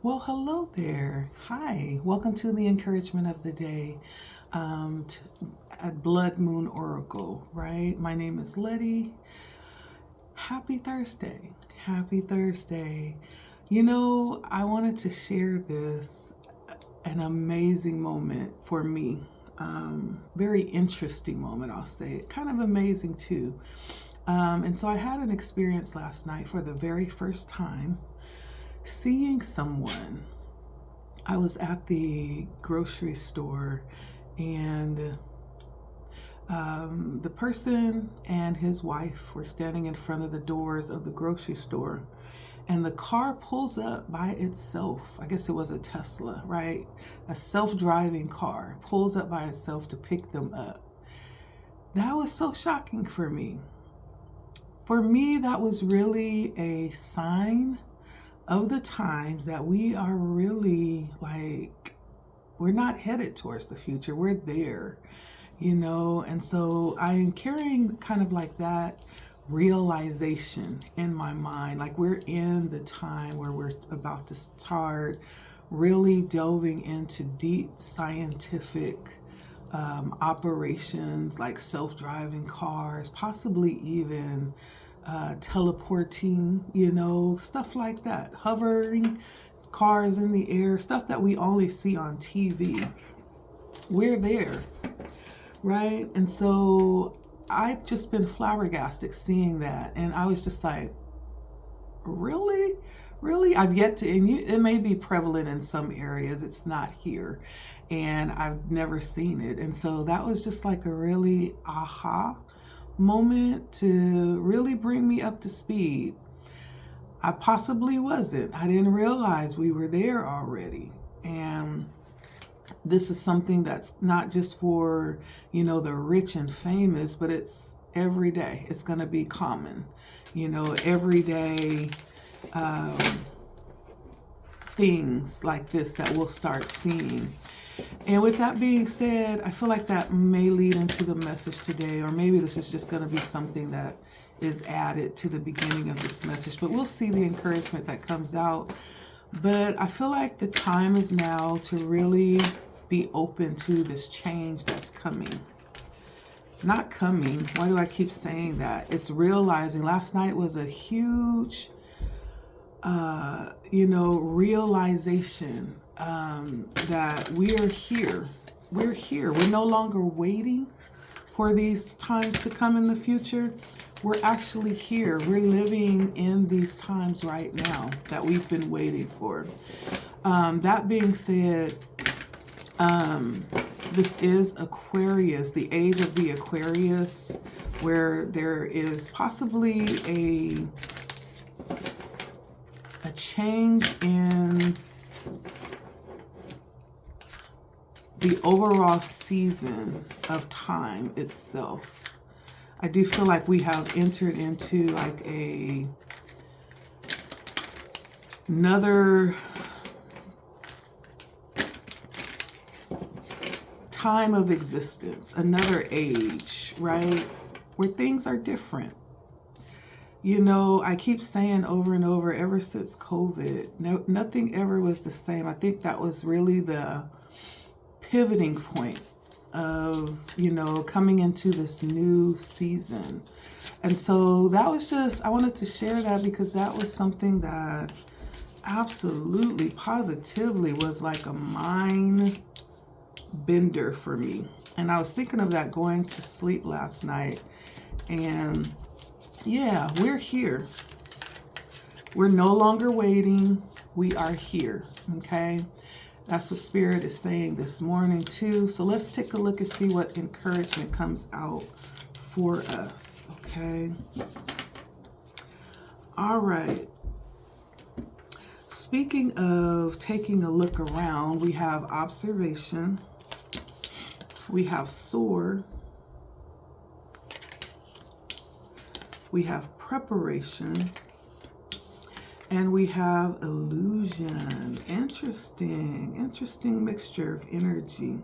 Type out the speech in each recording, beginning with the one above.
Well, hello there. Hi. Welcome to the encouragement of the day at Blood Moon Oracle, right? My name is Letty. Happy Thursday. Happy Thursday. I wanted to share this, an amazing moment for me. Very interesting moment, I'll say. Kind of amazing, too. And so I had an experience last night for the very first time seeing someone. I was at the grocery store, and the person and his wife were standing in front of the doors of the grocery store, and the car pulls up by itself. I guess it was a Tesla, right? A self-driving car pulls up by itself to pick them up. That was so shocking for me. For me, that was really a sign of the times that we are really we're not headed towards the future. We're there, and so I am carrying kind of like that realization in my mind. Like we're in the time where we're about to start really delving into deep scientific operations like self-driving cars, possibly even teleporting, stuff like that, hovering cars in the air, stuff that we only see on TV. We're there, right? And so I've just been flabbergasted seeing that, and I was just like, really? I've yet to, and it may be prevalent in some areas, it's not here, and I've never seen it. And so that was just like a really aha moment to really bring me up to speed. I possibly wasn't. I didn't realize we were there already. And this is something that's not just for, the rich and famous, but it's every day. It's going to be common, everyday things like this that we'll start seeing. And with that being said, I feel like that may lead into the message today, or maybe this is just going to be something that is added to the beginning of this message, but we'll see the encouragement that comes out. But I feel like the time is now to really be open to this change that's coming. Not coming. Why do I keep saying that? It's realizing. Last night was a huge, realization that we are here. We're here. We're no longer waiting for these times to come in the future. We're actually here. We're living in these times right now that we've been waiting for. That being said, this is Aquarius, the age of the Aquarius, where there is possibly a change in the overall season of time itself. I do feel like we have entered into like another time of existence, another age, right? Where things are different. I keep saying over and over, ever since COVID, nothing ever was the same. I think that was really the pivoting point of, coming into this new season. And so that was I wanted to share that because that was something that absolutely, positively was like a mind bender for me. And I was thinking of that going to sleep last night. And yeah, we're here. We're no longer waiting. We are here. Okay. That's what Spirit is saying this morning too. So let's take a look and see what encouragement comes out for us. Okay. All right. Speaking of taking a look around, we have observation. We have soar. We have preparation. And we have illusion. Interesting mixture of energy.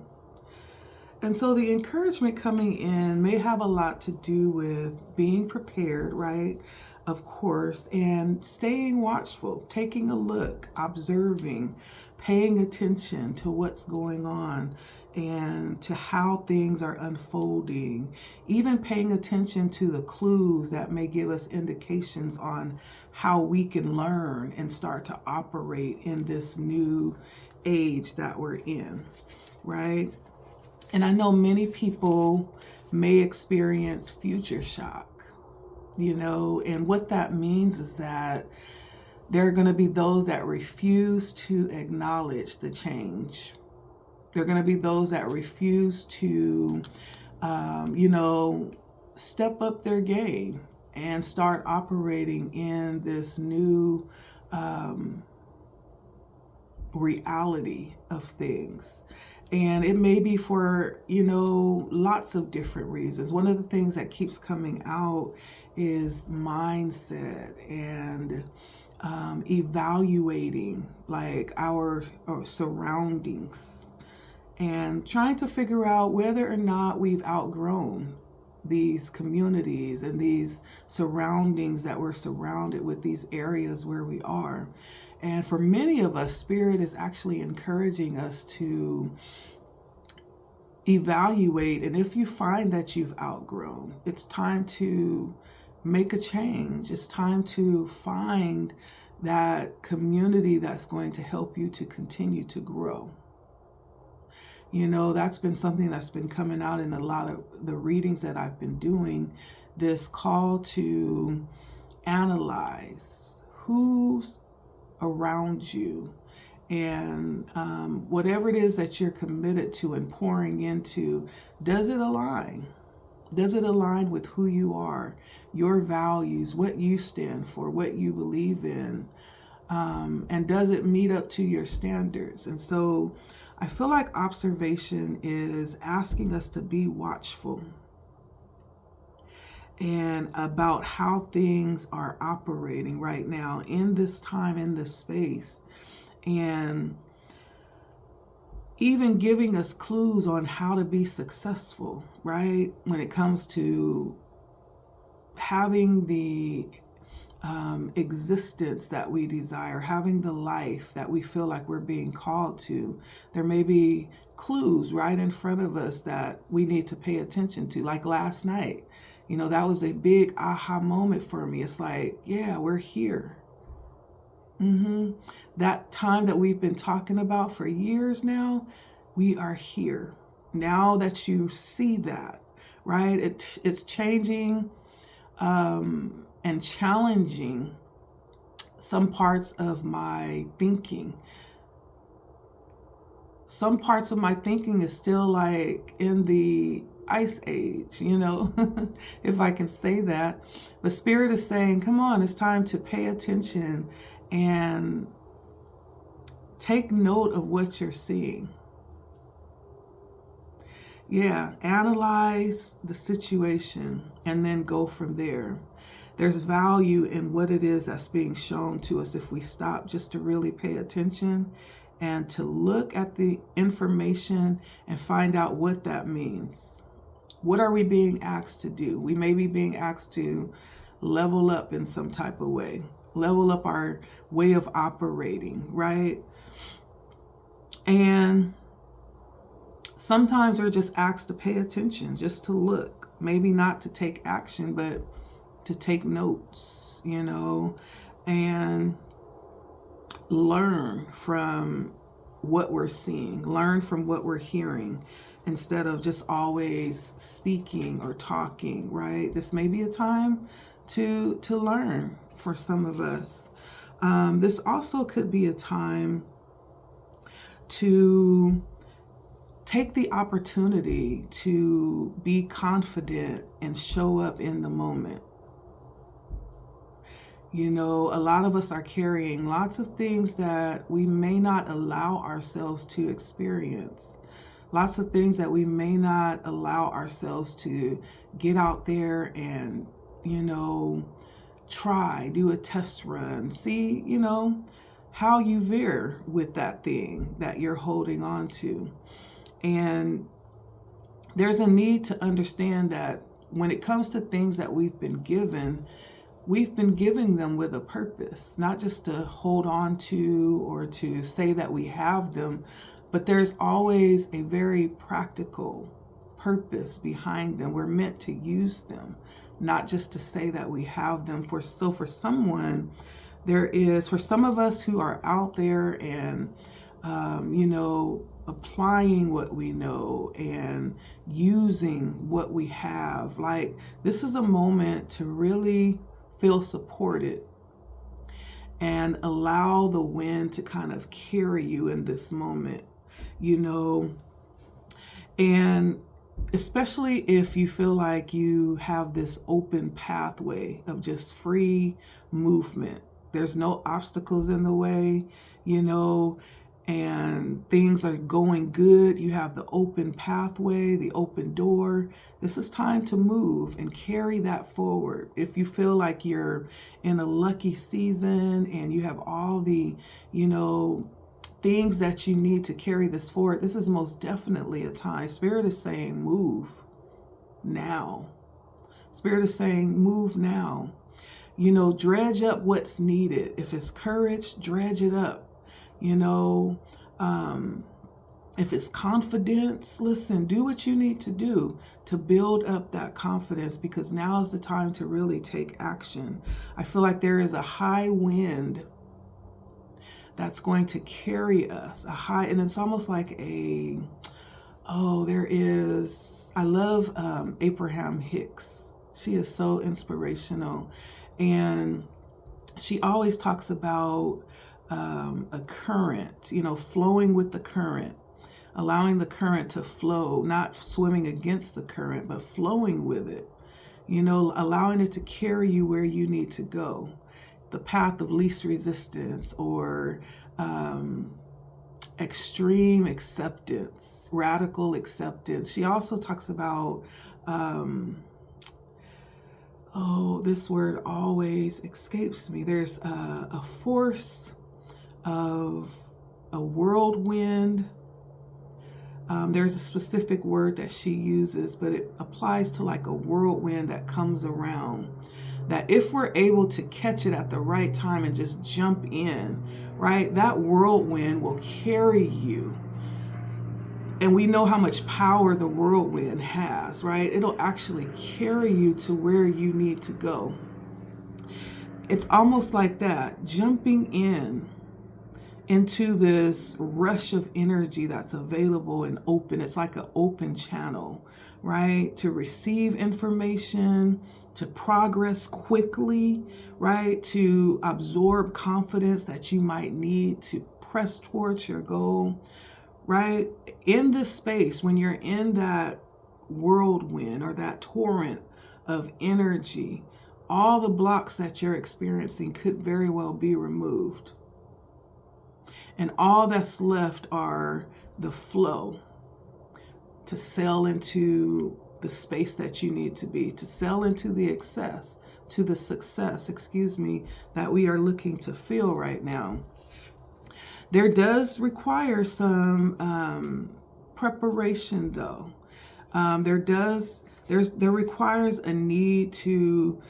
And so the encouragement coming in may have a lot to do with being prepared, right? of course, and staying watchful, taking a look, observing, paying attention to what's going on and to how things are unfolding, even paying attention to the clues that may give us indications on how we can learn and start to operate in this new age that we're in, right? And I know many people may experience future shock, and what that means is that there are going to be those that refuse to acknowledge the change. There are going to be those that refuse to, step up their game and start operating in this new reality of things. And it may be for, lots of different reasons. One of the things that keeps coming out is mindset and evaluating like our surroundings and trying to figure out whether or not we've outgrown these communities and these surroundings that we're surrounded with, these areas where we are. And for many of us, Spirit is actually encouraging us to evaluate. And if you find that you've outgrown, it's time to make a change. It's time to find that community that's going to help you to continue to grow. That's been something that's been coming out in a lot of the readings that I've been doing, this call to analyze who's around you and whatever it is that you're committed to and pouring into, does it align? Does it align with who you are, your values, what you stand for, what you believe in? And does it meet up to your standards? And so I feel like observation is asking us to be watchful and about how things are operating right now in this time, in this space, and even giving us clues on how to be successful, right? When it comes to having the existence that we desire, having the life that we feel like we're being called to. There may be clues right in front of us that we need to pay attention to. Like last night, that was a big aha moment for me. It's like, yeah, we're here. That time that we've been talking about for years now, we are here. Now that you see that, right? It's changing and challenging some parts of my thinking. Some parts of my thinking is still like in the ice age, if I can say that. But Spirit is saying, come on, it's time to pay attention and take note of what you're seeing. Yeah, analyze the situation and then go from there. There's value in what it is that's being shown to us if we stop just to really pay attention and to look at the information and find out what that means. What are we being asked to do? We may be being asked to level up in some type of way, level up our way of operating, right? And sometimes we're just asked to pay attention, just to look, maybe not to take action, but to take notes, and learn from what we're seeing, learn from what we're hearing, instead of just always speaking or talking, right? This may be a time to learn for some of us. This also could be a time to take the opportunity to be confident and show up in the moment. A lot of us are carrying lots of things that we may not allow ourselves to experience. Lots of things that we may not allow ourselves to get out there and, do a test run. See, how you veer with that thing that you're holding on to. And there's a need to understand that when it comes to things that we've been given, we've been giving them with a purpose, not just to hold on to or to say that we have them, but there's always a very practical purpose behind them. We're meant to use them, not just to say that we have them. For someone, for some of us who are out there and, applying what we know and using what we have, like, this is a moment to really feel supported and allow the wind to kind of carry you in this moment, and especially if you feel like you have this open pathway of just free movement. There's no obstacles in the way, and things are going good. You have the open pathway, the open door. This is time to move and carry that forward. If you feel like you're in a lucky season and you have all the, things that you need to carry this forward, this is most definitely a time. Spirit is saying, move now. Spirit is saying, move now. Dredge up what's needed. If it's courage, dredge it up. If it's confidence, listen, do what you need to do to build up that confidence, because now is the time to really take action. I feel like there is a high wind that's going to carry us, and it's almost like I love Abraham Hicks. She is so inspirational. And she always talks about a current, flowing with the current, allowing the current to flow, not swimming against the current, but flowing with it, allowing it to carry you where you need to go, the path of least resistance, or extreme acceptance, radical acceptance. She also talks about, this word always escapes me. There's a force of a whirlwind. There's a specific word that she uses, but it applies to like a whirlwind that comes around, that if we're able to catch it at the right time and just jump in, right, that whirlwind will carry you. And we know how much power the whirlwind has, right? It'll actually carry you to where you need to go. It's almost like that, jumping into this rush of energy that's available and open. It's like an open channel, right? To receive information, to progress quickly, right? To absorb confidence that you might need to press towards your goal, right? In this space, when you're in that whirlwind or that torrent of energy, all the blocks that you're experiencing could very well be removed. And all that's left are the flow to sail into the space that you need to be, to sail into the success, that we are looking to feel right now. There does require some preparation, though. There requires a need to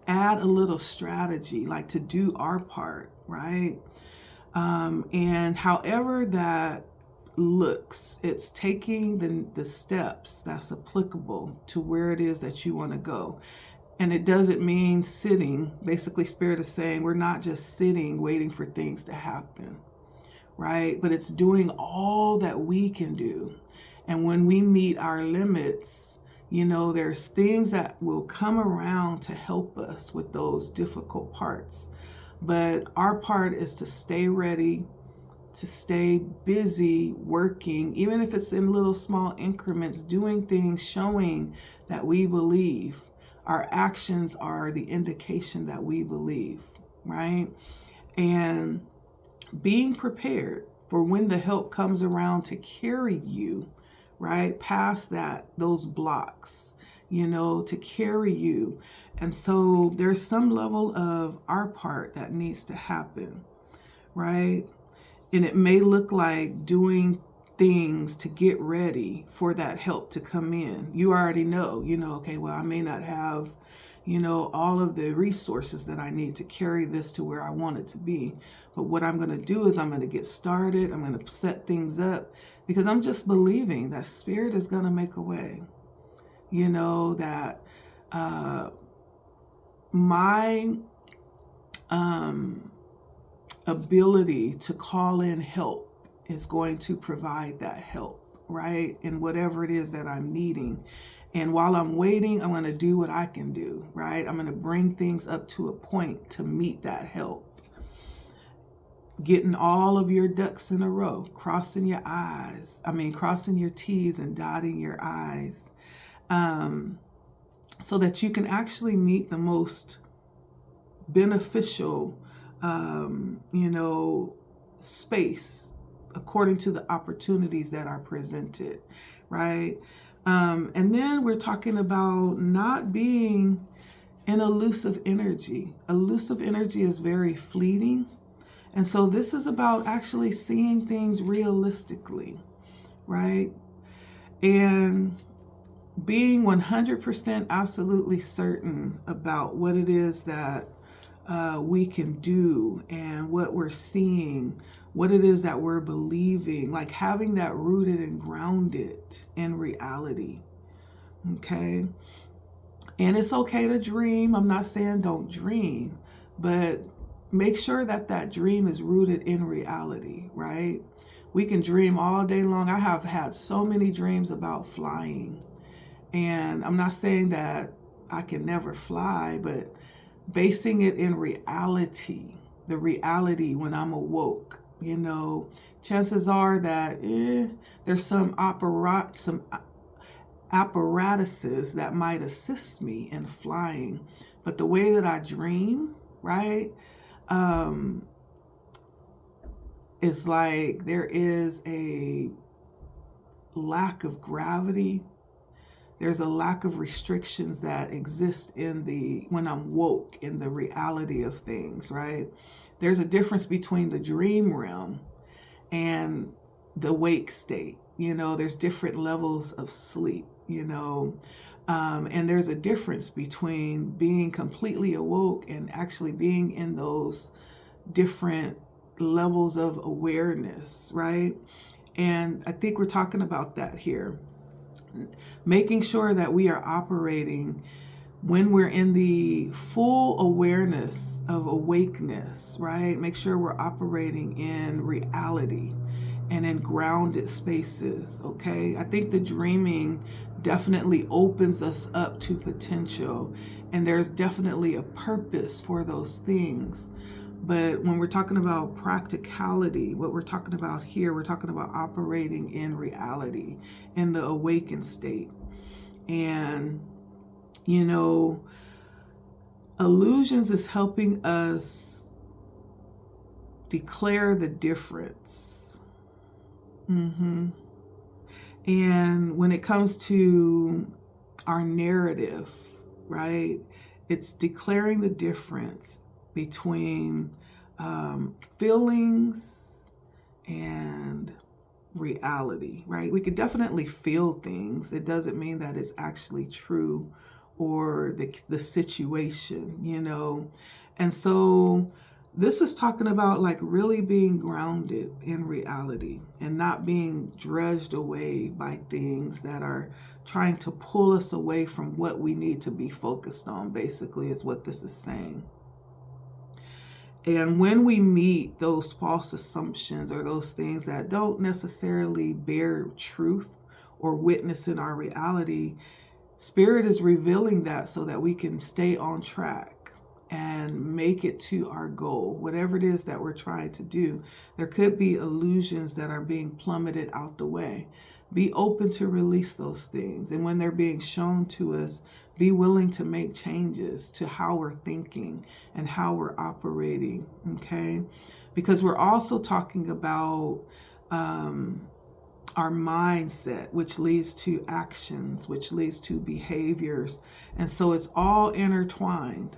add a little strategy, like to do our part, right? And however that looks, it's taking the steps that's applicable to where it is that you want to go. And it doesn't mean sitting. Basically, Spirit is saying we're not just sitting waiting for things to happen, right? But it's doing all that we can do. And when we meet our limits, there's things that will come around to help us with those difficult parts. But our part is to stay ready, to stay busy working, even if it's in little small increments, doing things, showing that we believe. Our actions are the indication that we believe, right? And being prepared for when the help comes around to carry you, right, past those blocks, to carry you. And so there's some level of our part that needs to happen, right? And it may look like doing things to get ready for that help to come in. You already know, okay, well, I may not have, all of the resources that I need to carry this to where I want it to be. But what I'm going to do is I'm going to get started. I'm going to set things up because I'm just believing that Spirit is going to make a way. That my ability to call in help is going to provide that help, right? In whatever it is that I'm needing. And while I'm waiting, I'm going to do what I can do, right? I'm going to bring things up to a point to meet that help. Getting all of your ducks in a row, crossing your T's and dotting your I's, so that you can actually meet the most beneficial, space according to the opportunities that are presented, right? And then we're talking about not being an elusive energy. Elusive energy is very fleeting. And so this is about actually seeing things realistically, right? And being 100% absolutely certain about what it is that we can do and what we're seeing, what it is that we're believing, like having that rooted and grounded in reality. Okay. And it's okay to dream. I'm not saying don't dream, but make sure that that dream is rooted in reality, right? We can dream all day long. I have had so many dreams about flying, and I'm not saying that I can never fly, but basing it in reality, the reality when I'm awoke, chances are that there's some apparatuses that might assist me in flying. But the way that I dream, right, is like there is a lack of gravity. There's a lack of restrictions that exist when I'm woke in the reality of things, right? There's a difference between the dream realm and the wake state. There's different levels of sleep, and there's a difference between being completely awoke and actually being in those different levels of awareness, right? And I think we're talking about that here. Making sure that we are operating when we're in the full awareness of awakeness, right? Make sure we're operating in reality and in grounded spaces, okay? I think the dreaming definitely opens us up to potential, and there's definitely a purpose for those things. But when we're talking about practicality, what we're talking about here, we're talking about operating in reality, in the awakened state. And, illusions is helping us declare the difference. And when it comes to our narrative, right, it's declaring the difference between feelings and reality, right? We could definitely feel things. It doesn't mean that it's actually true or the situation, And so this is talking about like really being grounded in reality and not being dredged away by things that are trying to pull us away from what we need to be focused on, basically, is what this is saying. And when we meet those false assumptions or those things that don't necessarily bear truth or witness in our reality, Spirit is revealing that so that we can stay on track and make it to our goal, whatever it is that we're trying to do. There could be illusions that are being plummeted out the way. Be open to release those things. And when they're being shown to us, be willing to make changes to how we're thinking and how we're operating, okay? Because we're also talking about our mindset, which leads to actions, which leads to behaviors. And so it's all intertwined.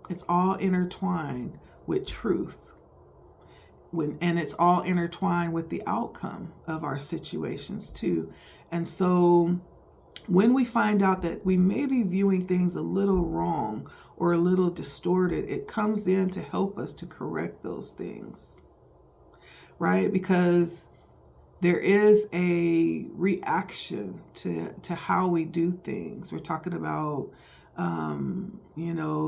It's all intertwined with truth. And it's all intertwined with the outcome of our situations too. And so when we find out that we may be viewing things a little wrong or a little distorted, it comes in to help us to correct those things, right? Because there is a reaction to how we do things. We're talking about,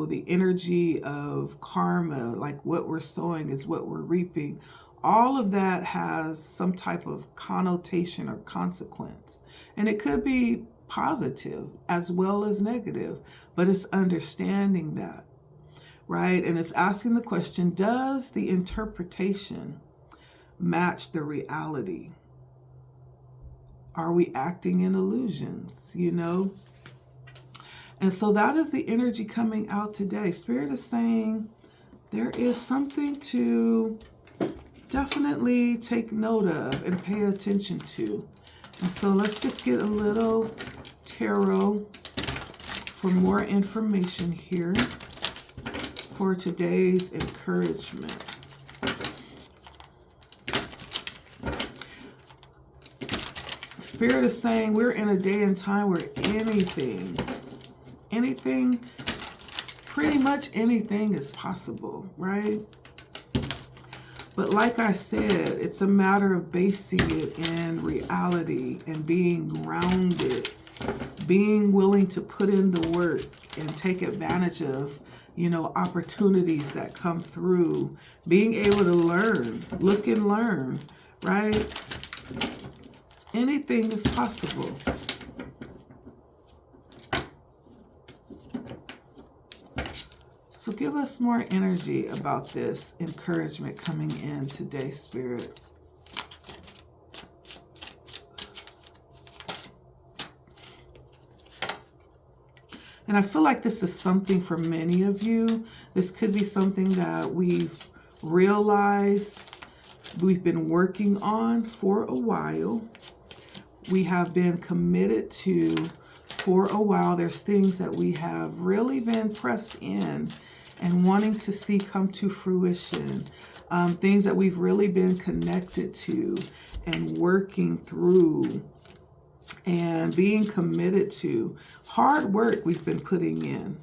the energy of karma, like what we're sowing is what we're reaping. All of that has some type of connotation or consequence. And it could be positive as well as negative, but it's understanding that, right? And it's asking the question, does the interpretation match the reality? Are we acting in illusions, And so that is the energy coming out today. Spirit is saying there is something to definitely take note of and pay attention to. And so let's just get a little tarot for more information here for today's encouragement. Spirit is saying we're in a day and time where anything, pretty much anything is possible, right? But like I said, it's a matter of basing it in reality and being grounded, being willing to put in the work and take advantage of, opportunities that come through, being able to learn, look and learn, right? Anything is possible. So give us more energy about this encouragement coming in today, Spirit. And I feel like this is something for many of you. This could be something that we've realized we've been working on for a while. We have been committed to for a while. There's things that we have really been pressed in and wanting to see come to fruition. Things that we've really been connected to and working through and being committed to. Hard work we've been putting in.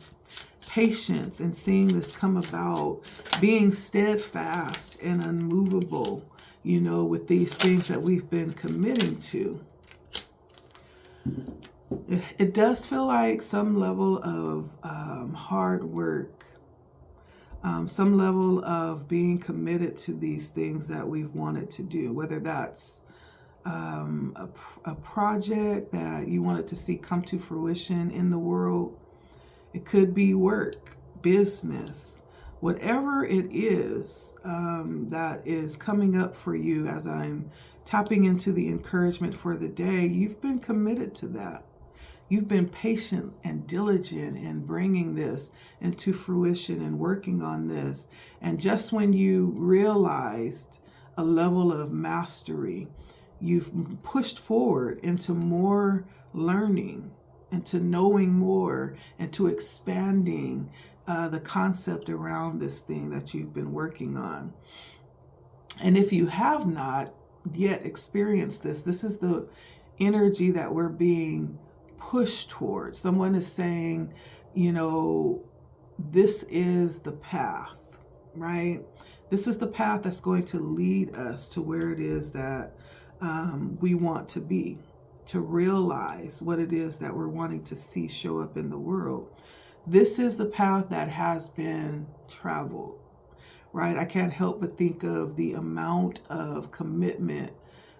Patience and seeing this come about. Being steadfast and unmovable, with these things that we've been committing to. It does feel like some level of hard work, some level of being committed to these things that we've wanted to do, whether that's a project that you wanted to see come to fruition in the world. It could be work, business, whatever it is that is coming up for you as I'm tapping into the encouragement for the day. You've been committed to that. You've been patient and diligent in bringing this into fruition and working on this. And just when you realized a level of mastery, you've pushed forward into more learning, into knowing more, and to expanding the concept around this thing that you've been working on. And if you have not yet experienced this, this is the energy that we're being pushed towards. Someone is saying, this is the path, right? This is the path that's going to lead us to where it is that we want to be, to realize what it is that we're wanting to see show up in the world. This is the path that has been traveled, right? I can't help but think of the amount of commitment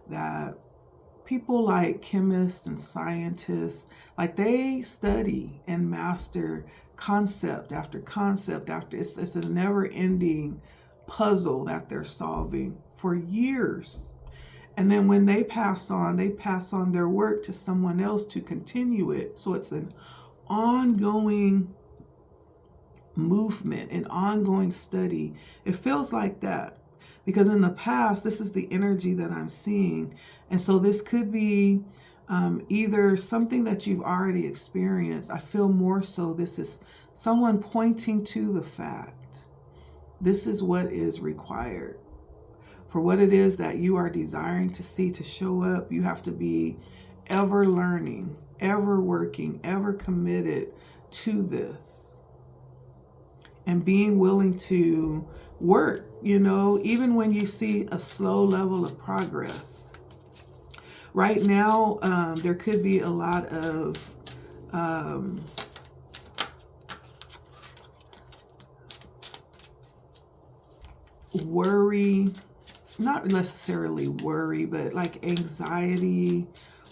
that people like chemists and scientists, like they study and master concept after concept after. It's a never-ending puzzle that they're solving for years. And then when they pass on their work to someone else to continue it. So it's an ongoing movement, an ongoing study. It feels like that because in the past, this is the energy that I'm seeing. And so this could be either something that you've already experienced. I feel more so this is someone pointing to the fact. This is what is required. For what it is that you are desiring to see to show up, you have to be ever learning, ever working, ever committed to this, and being willing to work, even when you see a slow level of progress. Right now, there could be a lot of worry, not necessarily worry, but like anxiety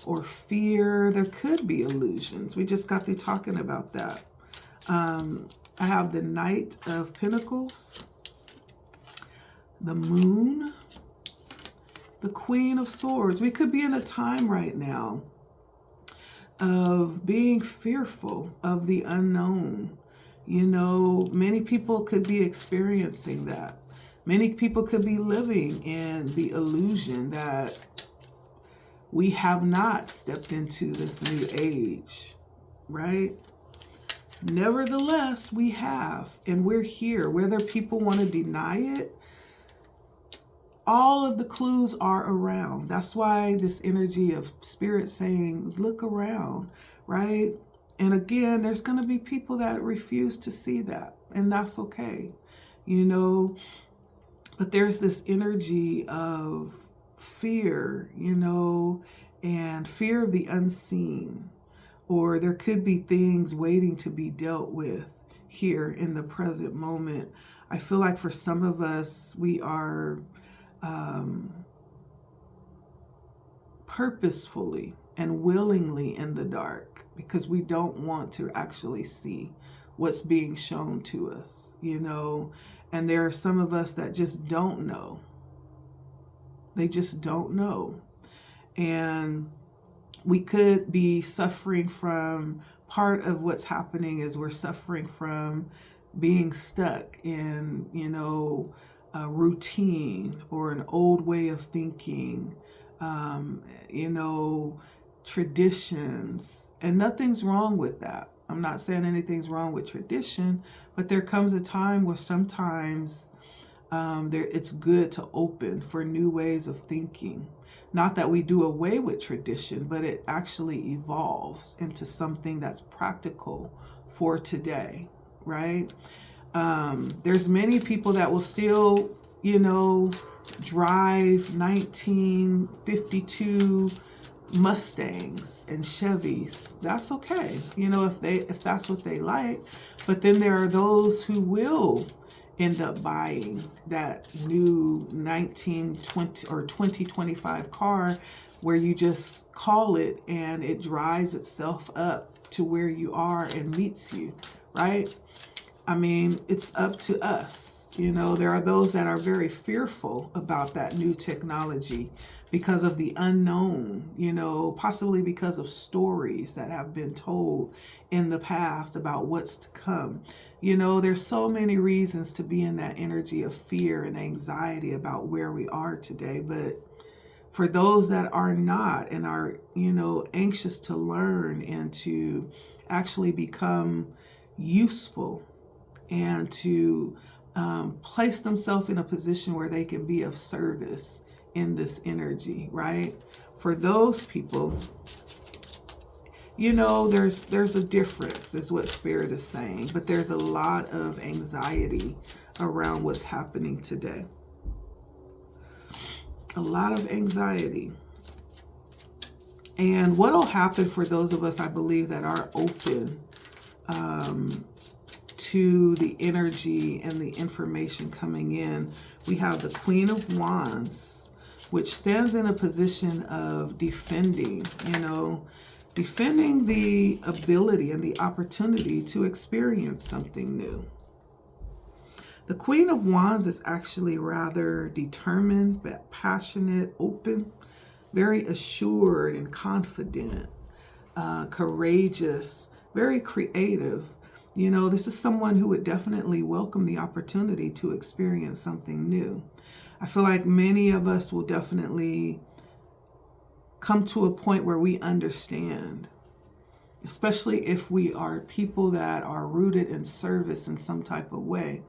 or fear. There could be illusions. We just got through talking about that. I have the Knight of Pentacles, the Moon, the Queen of Swords. We could be in a time right now of being fearful of the unknown. Many people could be experiencing that. Many people could be living in the illusion that we have not stepped into this new age, right? Nevertheless, we have, and we're here. Whether people want to deny it, all of the clues are around. That's why this energy of spirit saying, look around, right? And again, there's going to be people that refuse to see that, and that's okay, But there's this energy of fear, and fear of the unseen. Or there could be things waiting to be dealt with here in the present moment. I feel like for some of us, we are purposefully and willingly in the dark because we don't want to actually see what's being shown to us, And there are some of us that just don't know. They just don't know. And we could be suffering from, part of what's happening is we're suffering from being stuck in, a routine or an old way of thinking, traditions, and nothing's wrong with that. I'm not saying anything's wrong with tradition, but there comes a time where sometimes it's good to open for new ways of thinking. Not that we do away with tradition, but it actually evolves into something that's practical for today, right? There's many people that will still, drive 1952 Mustangs and Chevys. That's okay, if that's what they like. But then there are those who will end up buying that new 1920 or 2025 car where you just call it and it drives itself up to where you are and meets you, right? I mean, it's up to us. There are those that are very fearful about that new technology because of the unknown, possibly because of stories that have been told in the past about what's to come. There's so many reasons to be in that energy of fear and anxiety about where we are today. But for those that are not and are, anxious to learn and to actually become useful and to place themselves in a position where they can be of service in this energy, right? For those people, there's a difference is what Spirit is saying, but there's a lot of anxiety around what's happening today. A lot of anxiety. And what will happen for those of us, I believe, that are open to the energy and the information coming in, we have the Queen of Wands, which stands in a position of defending, defending the ability and the opportunity to experience something new. The Queen of Wands is actually rather determined, but passionate, open, very assured and confident, courageous, very creative. This is someone who would definitely welcome the opportunity to experience something new. I feel like many of us will definitely come to a point where we understand, especially if we are people that are rooted in service in some type of way.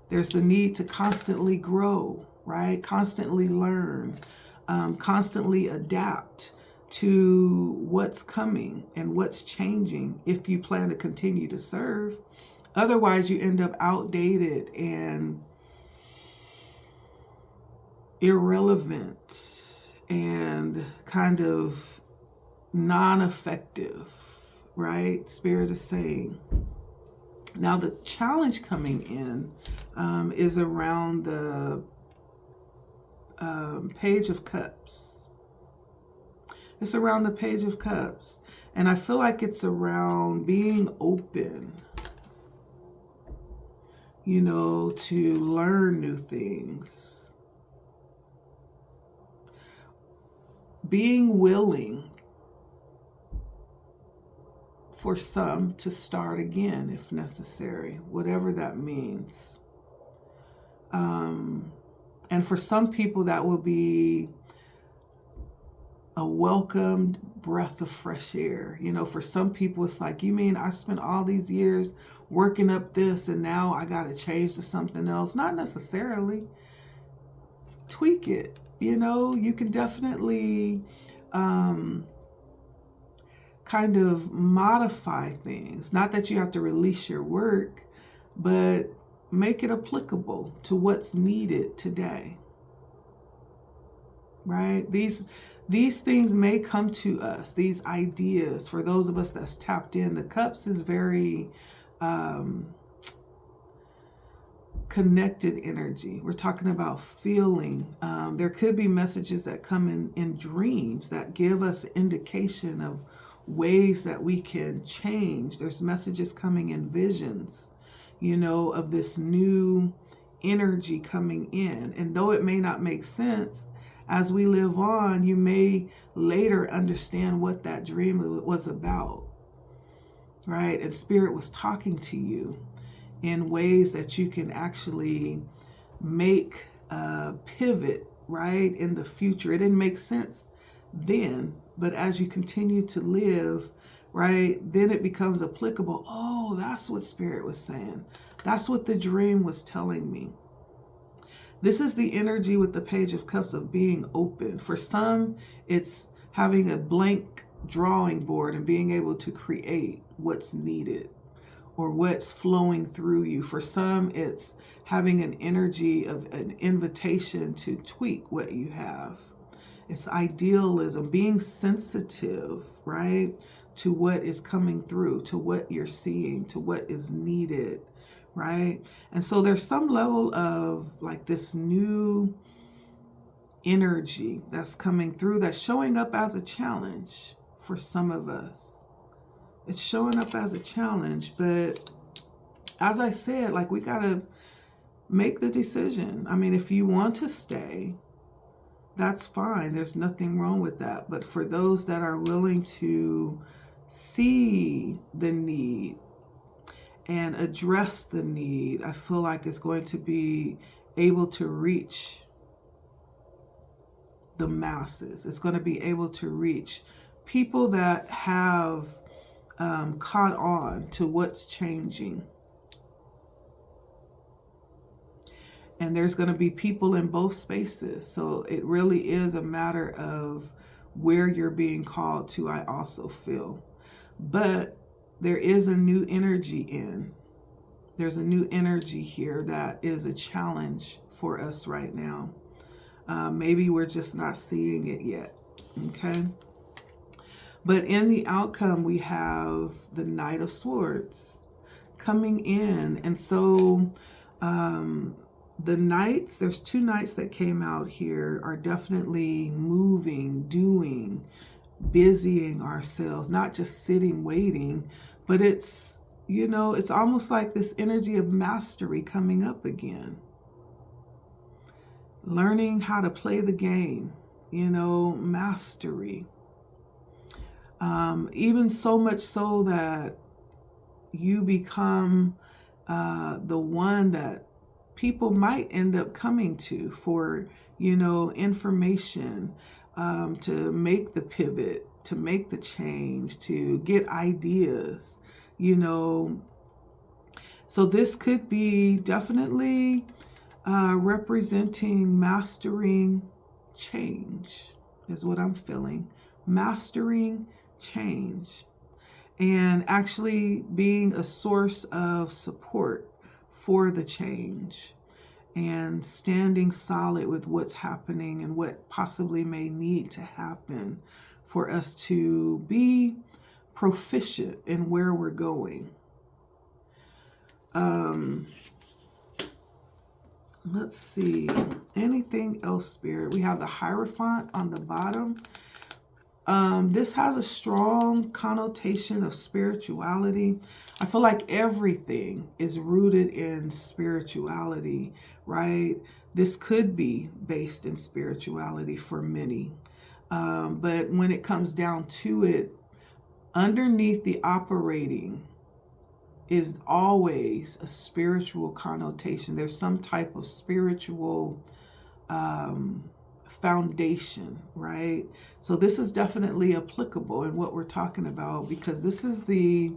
There's the need to constantly grow, right? Constantly learn, constantly adapt to what's coming and what's changing if you plan to continue to serve. Otherwise, you end up outdated and irrelevant and kind of non-effective, right? Spirit is saying. Now, the challenge coming in is around the Page of Cups. It's around the Page of Cups. And I feel like it's around being open, you know, to learn new things. Being willing for some to start again if necessary, whatever that means. And for some people, that will be a welcomed breath of fresh air. You know, for some people, it's like, you mean I spent all these years working up this and now I got to change to something else? Not necessarily. Tweak it. You know, you can definitely kind of modify things. Not that you have to release your work, but make it applicable to what's needed today. Right? These things may come to us, these ideas, for those of us that's tapped in. The Cups is very connected energy. We're talking about feeling. There could be messages that come in dreams that give us indication of ways that we can change. There's messages coming in visions, you know, of this new energy coming in. And though it may not make sense, as we live on, you may later understand what that dream was about, right? And Spirit was talking to you in ways that you can actually make a pivot, right, in the future. It didn't make sense then, but as you continue to live, right, then it becomes applicable. Oh, that's what Spirit was saying. That's what the dream was telling me. This is the energy with the Page of Cups of being open. For some, it's having a blank drawing board and being able to create what's needed or what's flowing through you. For some, it's having an energy of an invitation to tweak what you have. It's idealism, being sensitive, right, to what is coming through, to what you're seeing, to what is needed, right? And so there's some level of like this new energy that's coming through that's showing up as a challenge for some of us. It's showing up as a challenge, but as I said, like, we got to make the decision. I mean, if you want to stay, that's fine. There's nothing wrong with that. But for those that are willing to see the need and address the need, I feel like it's going to be able to reach the masses. It's going to be able to reach people that have caught on to what's changing. And there's going to be people in both spaces. So it really is a matter of where you're being called to, I also feel. But there is a new energy in. There's a new energy here that is a challenge for us right now. Maybe we're just not seeing it yet. Okay. But in the outcome, we have the Knight of Swords coming in. And so the knights, there's two knights that came out here, are definitely moving, doing, busying ourselves, not just sitting, waiting, but it's, you know, it's almost like this energy of mastery coming up again. Learning how to play the game, you know, mastery. Even so much so that you become the one that people might end up coming to for, you know, information, to make the pivot, to make the change, to get ideas, you know. So this could be definitely representing mastering change, is what I'm feeling. mastering change, and actually being a source of support for the change, and standing solid with what's happening and what possibly may need to happen for us to be proficient in where we're going. Let's see, anything else, Spirit? We have the Hierophant on the bottom. This has a strong connotation of spirituality. I feel like everything is rooted in spirituality, right? This could be based in spirituality for many. But when it comes down to it, underneath the operating is always a spiritual connotation. There's some type of spiritual foundation, right? So this is definitely applicable in what we're talking about, because this is the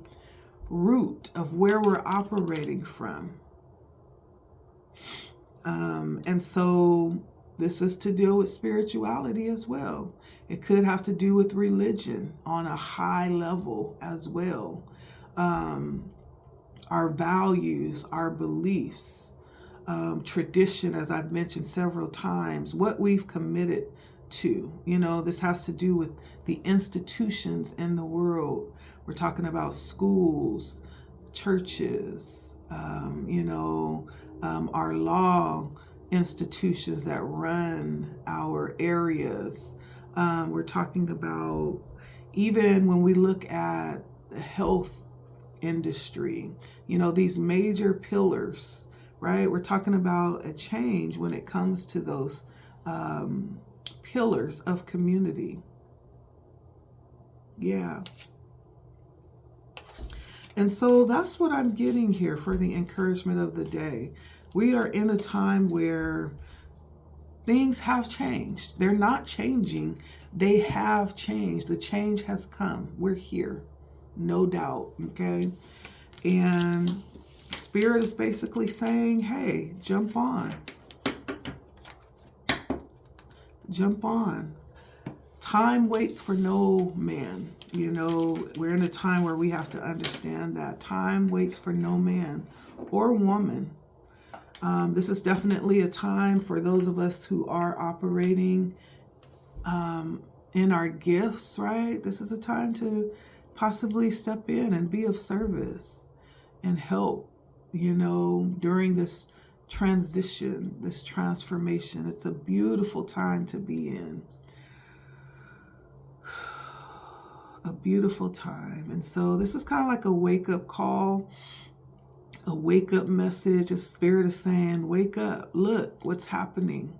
root of where we're operating from. And so this is to deal with spirituality as well. It could have to do with religion on a high level as well. Our values, our beliefs, tradition, as I've mentioned several times, what we've committed to. You know, this has to do with the institutions in the world. We're talking about schools, churches, our law institutions that run our areas. We're talking about, even when we look at the health industry, these major pillars, right? We're talking about a change when it comes to those pillars of community. Yeah. And so that's what I'm getting here for the encouragement of the day. We are in a time where things have changed. They're not changing. They have changed. The change has come. We're here. No doubt. Okay. And Spirit is basically saying, hey, jump on. Jump on. Time waits for no man. We're in a time where we have to understand that time waits for no man or woman. This is definitely a time for those of us who are operating in our gifts, right? This is a time to possibly step in and be of service and help, during this transition, this transformation. It's a beautiful time to be in. A beautiful time. And so this is kind of like a wake-up call, a wake-up message. A Spirit is saying, wake up. Look what's happening.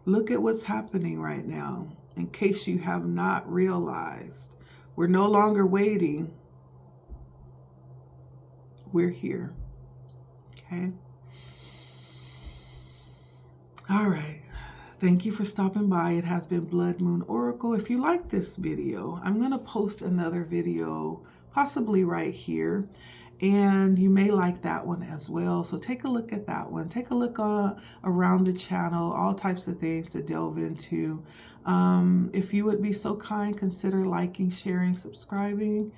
Look at what's happening right now. In case you have not realized, we're no longer waiting. We're here. Okay? All right. Thank you for stopping by. It has been Blood Moon Oracle. If you like this video, I'm going to post another video, possibly right here. And you may like that one as well. So take a look at that one. Take a look around the channel, all types of things to delve into. If you would be so kind, consider liking, sharing, subscribing.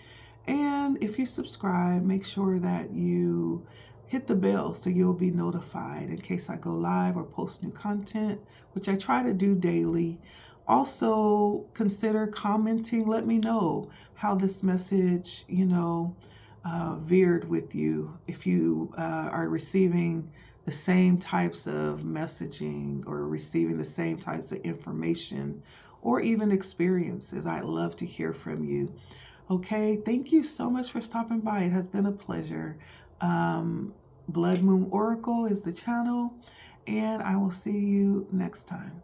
And if you subscribe, make sure that you hit the bell so you'll be notified in case I go live or post new content, which I try to do daily. Also, consider commenting. Let me know how this message, veered with you. If you are receiving the same types of messaging or receiving the same types of information or even experiences, I'd love to hear from you. Okay, thank you so much for stopping by. It has been a pleasure. Blood Moon Oracle is the channel, and I will see you next time.